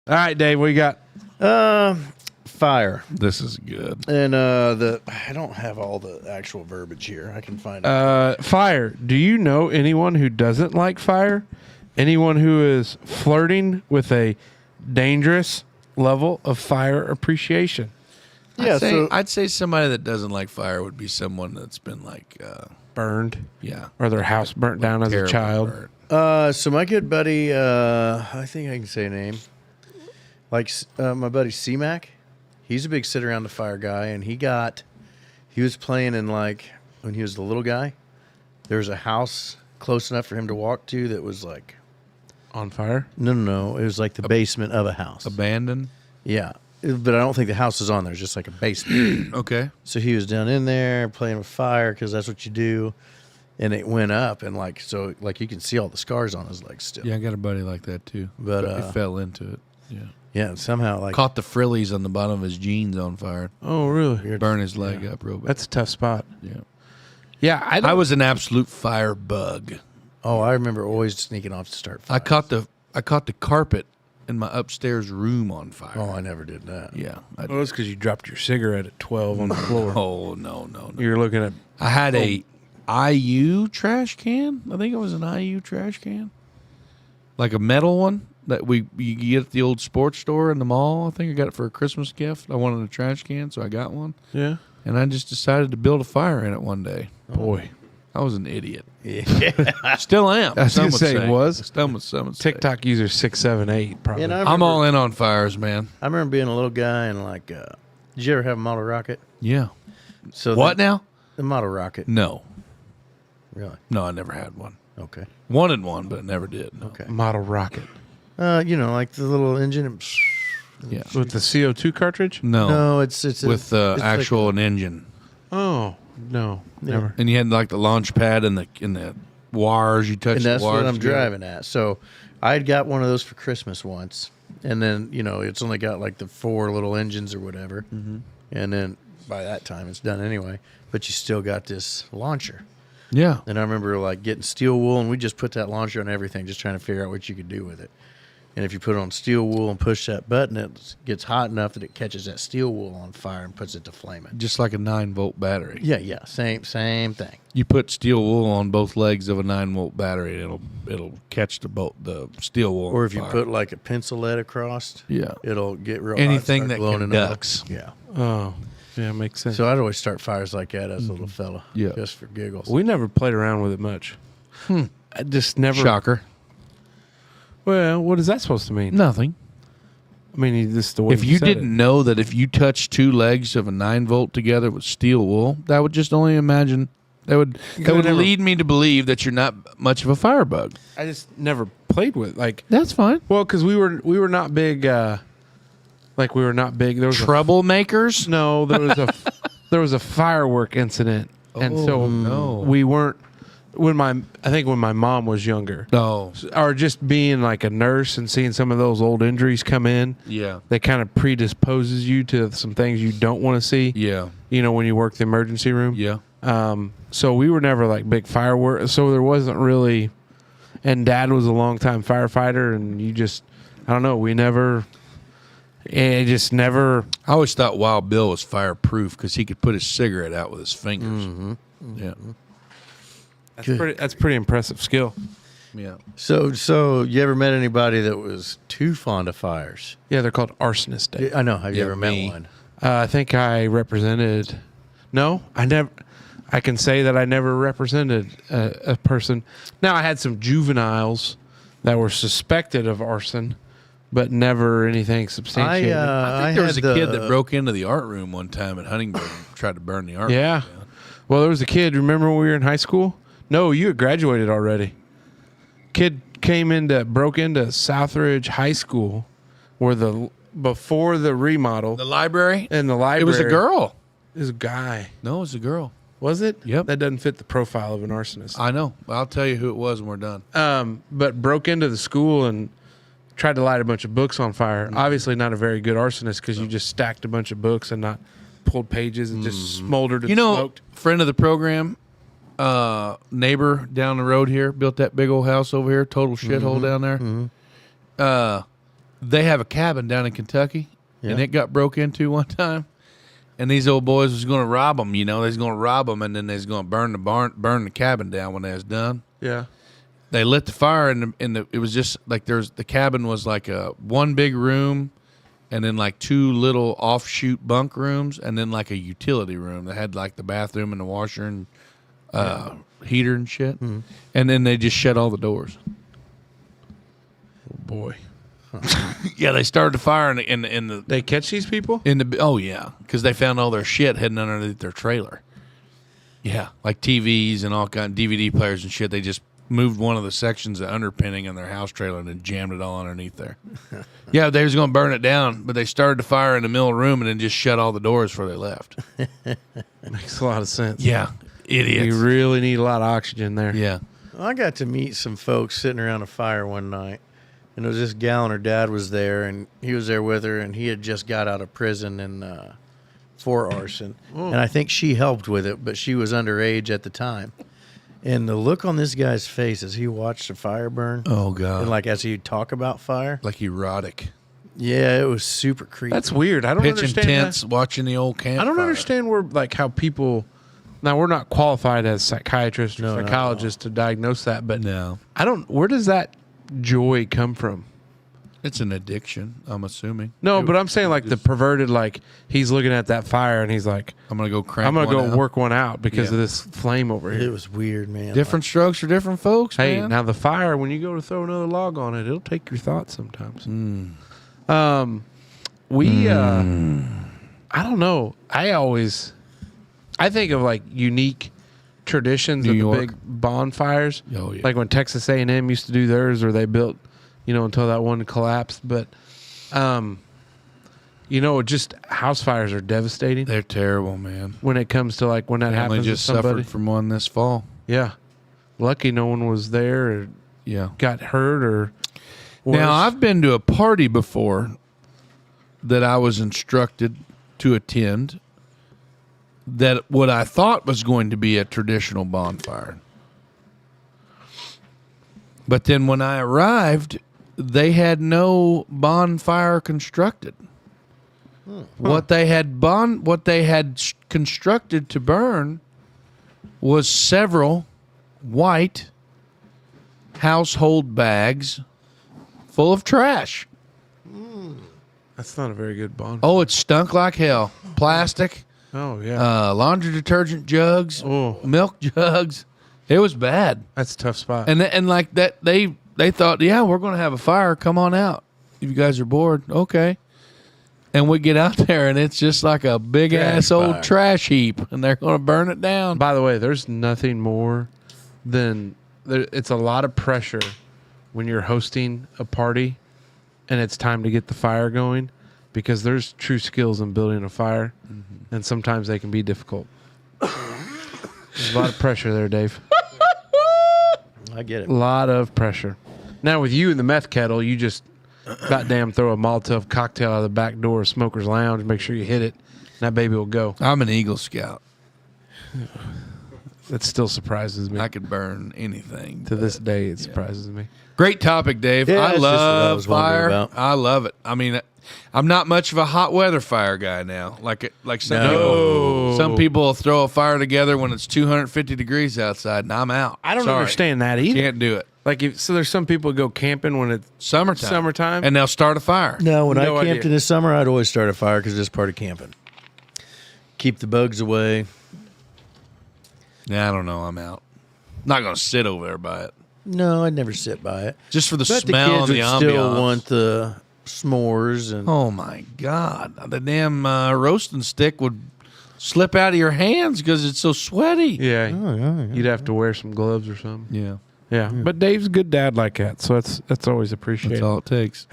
All right, Dave, what you got? Fire. This is good. And I don't have all the actual verbiage here. I can find it. Fire. Do you know anyone who doesn't like fire? Anyone who is flirting with a dangerous level of fire appreciation? Yeah, I'd say somebody that doesn't like fire would be someone that's been like Burned. yeah, Or their house burnt down as a terribly child. burnt. So my good buddy, I think I can say a name. Like my buddy C-Mac, he's a big sit around the fire guy, and he was playing in like when he was the little guy. There was a house close enough for him to walk to that was like On fire? no, it was like the basement of a house. Abandoned. Yeah, but I don't think the house is on there. It's just like a basement. Okay. So he was down in there playing with fire because that's what you do, and it went up and like you can see all the scars on his legs still. Yeah, I got a buddy like that too. But, he fell into it. Yeah. Yeah, and somehow like Caught the frillies on the bottom of his jeans on fire. Oh, really? Burn his leg up real bad. That's a tough spot. Yeah. Yeah, I was an absolute fire bug. Oh, I remember always sneaking off to start fires. I caught the carpet in my upstairs room on fire. Oh, I never did that. Yeah. Well, it's because you dropped your cigarette at 12 on the floor. Oh, no. You're looking at... I had a IU trash can. I think it was an IU trash can. Like a metal one that you get at the old sports store in the mall. I think I got it for a Christmas gift. I wanted a trash can, so I got one. Yeah. And I just decided to build a fire in it one day. Boy. I was an idiot. Yeah. Still am. I was some gonna would say was. Some would say. TikTok user 678 probably. And I'm all in on fires, man. I remember being a little guy and like, did you ever have a model rocket? Yeah. So What now? The model rocket. No. Really? No, I never had one. Okay. Wanted one, but never did. No. Okay. Model rocket. Like the little engine. Yeah. With the CO2 cartridge? No. No, it's With it's actual like, an engine. Oh, no. Never. And you had like the launch pad and the wires. You touch and that's the wires. what I'm together. driving at. So I'd got one of those for Christmas once, and then it's only got like the 4 little engines or whatever, and then by that time it's done anyway. But you still got this launcher. Yeah. And I remember like getting steel wool, and we just put that launcher on everything, just trying to figure out what you could do with it. And if you put it on steel wool and push that button, it gets hot enough that it catches that steel wool on fire and puts it to flaming. Just like a 9-volt battery. Yeah, same thing. You put steel wool on both legs of a 9-volt battery, and it'll catch the steel wool. Or on if you fire. put like a pencil lead across, Yeah. it'll get real hot and Anything start that glowing conducts. in the middle. Yeah. Oh, yeah, makes sense. So I'd always start fires like that as a little fella, Yeah. just for giggles. We never played around with it much. I just never... Shocker. Well, what is that supposed to mean? Nothing. I mean, this is the way If you said didn't know that if you touch 2 legs of a 9-volt together with steel wool, that would just only imagine that would never- lead me to believe that you're not much of a firebug. it. I just never played with it. That's fine. Well, because we were not big. We were not big. There was Troublemakers? there was a firework incident, and so no. we weren't. I think when my mom was younger, No. or just being like a nurse and seeing some of those old injuries come in, Yeah. that kind of predisposes you to some things you don't want to see. Yeah. When you work the emergency room. Yeah. So we were never like big fireworks. So there wasn't really. And Dad was a longtime firefighter, and I don't know. We never. It just never. I always thought Wild Bill was fireproof because he could put his cigarette out with his fingers. Yeah. That's pretty impressive skill. Yeah. So you ever met anybody that was too fond of fires? Yeah, they're called arsonists. Dave. I know. Have you Yeah, ever me. met one? I think I represented. No, I never. I can say that I never represented a person. Now I had some juveniles that were suspected of arson, but never anything substantiated. I think there was a kid that broke into the art room one time at Huntingburg and tried to burn the art room Yeah. down. Well, there was a kid. Remember when we were in high school? No, you had graduated already. Kid broke into Southridge High School, before the remodel The library? in the library. It was a girl. It was a guy. No, it was a girl. Was it? Yep. That doesn't fit the profile of an arsonist. I know. I'll tell you who it was when we're done. But broke into the school and tried to light a bunch of books on fire. Obviously not a very good arsonist because you just stacked a bunch of books and not pulled pages and just smoldered and smoked. Friend of the program, neighbor down the road here, built that big old house over here, total shithole down there. they have a cabin down in Kentucky, and it got broke into one time. And these old boys was going to rob them. They was going to rob them, and then they was going to burn the cabin down when they was done. Yeah. They lit the fire, and it was just like the cabin was like a one big room, and then like two little offshoot bunk rooms, and then like a utility room that had like the bathroom and the washer and heater and shit. Mm-hmm. And then they just shut all the doors. Oh boy. Yeah, they started the fire in the. They catch these people? Because they found all their shit hidden underneath their trailer. Yeah, like TVs and all kind of DVD players and shit. They just moved one of the sections of underpinning in their house trailer and then jammed it all underneath there. Yeah, they was going to burn it down, but they started the fire in the middle of the room and then just shut all the doors before they left. Makes a lot of sense. Yeah, idiots. You really need a lot of oxygen there. Yeah. I got to meet some folks sitting around a fire one night, and it was this gal and her dad was there, and he was there with her, and he had just got out of prison for arson. And I think she helped with it, but she was underage at the time. And the look on this guy's face as he watched the fire burn. Oh, God. And like as he'd talk about fire. Like erotic. Yeah, it was super creepy. That's weird. I don't Pitching understand tents, that. watching the old campfire. I don't understand how people. Now we're not qualified as psychiatrists or psychologists to diaggnose that, but No. I don't. Where does that joy come from? It's an addiction, I'm assuming. No, but I'm saying like the perverted, like he's looking at that fire and he's like, I'm going to go crank I'm going to one go out. work one out because of this flame over here. It was weird, man. Different strokes for different folks, Hey, man. now the fire, when you go to throw another log on it, it'll take your thoughts sometimes. I don't know. I think of like unique traditions New of York. the big bonfires. Oh, yeah. Like when Texas A&M used to do theirs, or they built, until that one collapsed. But, just house fires are devastating. They're terrible, man. When it comes to like when that I happens just to somebody. suffered from one this fall. Yeah. Lucky no one was there or Yeah. got hurt or worse. Now, I've been to a party before that I was instructed to attend that what I thought was going to be a traditional bonfire. But then when I arrived, they had no bonfire constructed. What they had constructed to burn was several white household bags full of trash. That's not a very good bonfire. Oh, it stunk like hell. Plastic, Oh, yeah. laundry detergent jugs, Oh. milk jugs. It was bad. That's a tough spot. And like that, they thought, yeah, we're going to have a fire. Come on out. If you guys are bored, okay. And we get out there, and it's just like a big ass old trash heap, and they're going to burn it down. By the way, there's nothing more than it's a lot of pressure when you're hosting a party and it's time to get the fire going, because there's true skills in building a fire, and sometimes they can be difficult. There's a lot of pressure there, Dave. I get it. A lot of pressure. Now, with you in the meth kettle, you just goddamn throw a Molotov cocktail out of the back door of Smoker's Lounge, make sure you hit it, and that baby will go. I'm an Eagle Scout. That still surprises me. I could burn anything. To this day, it surprises me. Great topic, Dave. Yeah, I that's just what I love was wondering fire. about. I love it. I mean, I'm not much of a hot weather fire guy now. Like some No. people. Some people will throw a fire together when it's 250 degrees outside, and I'm out. I don't Sorry. understand that either. Can't do it. Like, so there's some people who go camping when it's Summertime. And they'll start a fire. No, when No I camped idea. in the summer, I'd always start a fire because it's part of camping. Keep the bugs away. Yeah, I don't know. I'm out. Not going to sit over there by it. No, I'd never sit by it. Just for the But smell the kids and the would ambiance. still want the s'mores and Oh, my God. The damn roasting stick would slip out of your hands because it's so sweaty. yeah, yeah. you'd have to wear some gloves or something. Yeah. Yeah, but Dave's a good dad like that, so that's always appreciated. That's all it takes.